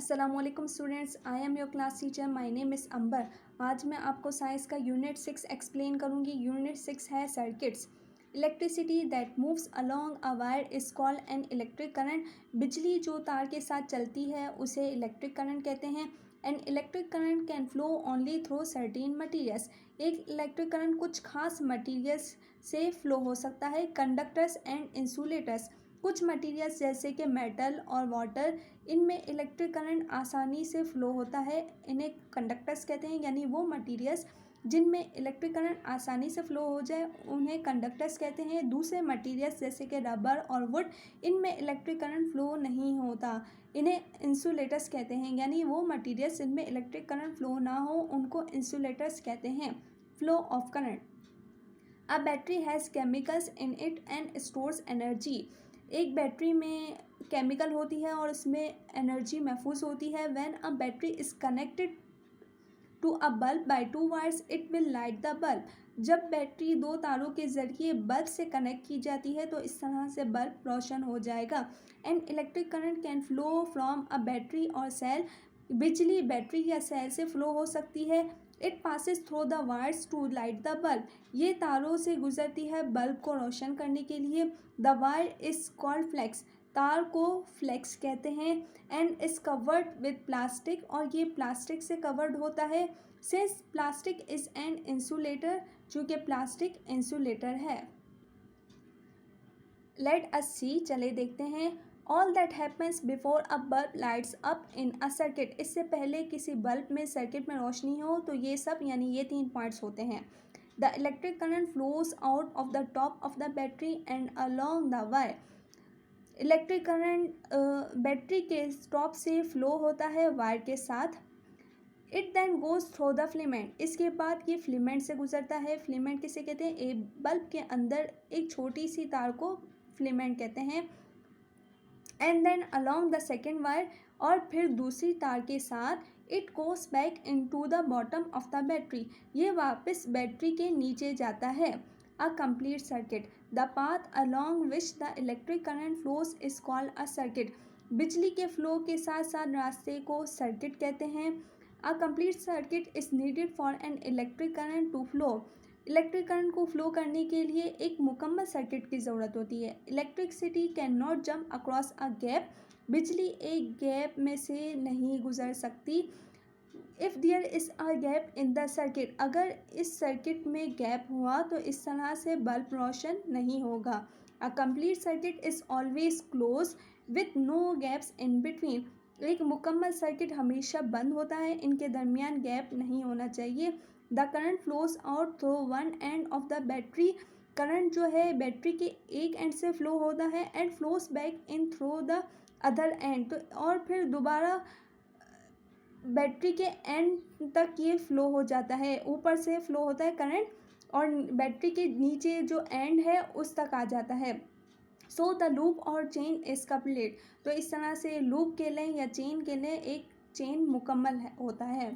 अस्सलामुअलैकुम students, I am your class teacher. My name is Amber. आज मैं आपको साइंस का यूनिट 6 एक्सप्लेन करूंगी। यूनिट 6 है circuits. Electricity that moves along a wire is called an electric current. बिजली जो तार के साथ चलती है उसे इलेक्ट्रिक करंट कहते हैं। N electric current can flow only through certain materials. एक इलेक्ट्रिक करंट कुछ खास मटीरियल्स से फ्लो हो सकता है। कंडक्टर्स एंड इंसुलेटर्स, कुछ मटेरियल्स जैसे कि मेटल और वाटर, इनमें इलेक्ट्रिक करंट आसानी से फ्लो होता है, इन्हें कंडक्टर्स कहते हैं। यानी वो मटेरियल्स जिनमें इलेक्ट्रिक करंट आसानी से फ्लो हो जाए उन्हें कंडक्टर्स कहते हैं। दूसरे मटेरियल्स जैसे कि रबर और वुड, इनमें इलेक्ट्रिक करंट फ्लो नहीं होता, इन्हें इंसुलेटर्स कहते हैं। यानी वो मटेरियल्स जिनमें इलेक्ट्रिक करंट फ्लो ना हो उनको इंसुलेटर्स कहते हैं। Flow of current. A battery has chemicals in it and stores energy. एक बैटरी में केमिकल होती है और उसमें एनर्जी महफूज होती है। When a battery is connected to a bulb by two wires it will light the bulb. जब बैटरी दो तारों के ज़रिए बल्ब से कनेक्ट की जाती है तो इस तरह से बल्ब रोशन हो जाएगा। And electric current can flow from a battery और सेल। बिजली बैटरी या सेल से फ्लो हो सकती है। It passes through the wires to light the bulb. ये तारों से गुजरती है बल्ब को रोशन करने के लिए। The wire is called flex. तार को फ्लेक्स कहते हैं। And is covered with plastic, और ये प्लास्टिक से कवर्ड होता है। Since plastic is an insulator, चूँकि प्लास्टिक इंसुलेटर है। लेट अस सी, चले देखते हैं। All that happens before a bulb lights up in a circuit. इससे पहले किसी बल्ब में सर्किट में रोशनी हो तो ये सब यानी ये 3 पॉइंट्स होते हैं। The electric current flows out of the top of the battery and along the wire. Electric current battery के टॉप से फ्लो होता है वायर के साथ। It then goes through the filament. इसके बाद ये फिलामेंट से गुजरता है। फिलामेंट किसे कहते हैं? एक बल्ब के अंदर एक छोटी सी तार को फिलामेंट कहते हैं। And then along the second wire, और फिर दूसरी तार के साथ it goes back into the bottom of the battery. ये वापस बैटरी के नीचे जाता है। A complete circuit. The path along which the electric current flows is called a circuit. बिजली के फ्लो के साथ साथ रास्ते को सर्किट कहते हैं। A complete circuit is needed for an electric current to flow. Electric current को फ्लो करने के लिए एक मुकम्मल सर्किट की ज़रूरत होती है। Electricity cannot jump across a gap. बिजली एक गैप में से नहीं गुजर सकती। If there is a gap in the circuit, अगर इस सर्किट में गैप हुआ तो इस तरह से बल्ब रोशन नहीं होगा। A complete circuit is always close with no gaps in between. एक मुकम्मल सर्किट हमेशा बंद होता है, इनके दरमियान गैप नहीं होना चाहिए। The current flows out through one end of the battery. Current जो है बैटरी के एक एंड से फ्लो होता है and flows back in through the other and, तो और फिर दोबारा बैटरी के एंड तक ये फ्लो हो जाता है। ऊपर से फ्लो होता है करंट और बैटरी के नीचे जो एंड है उस तक आ जाता है। सो द लूप और चेन इज कंप्लीट। तो इस तरह से लूप के लिए या चेन के लिए एक चेन मुकम्मल होता है।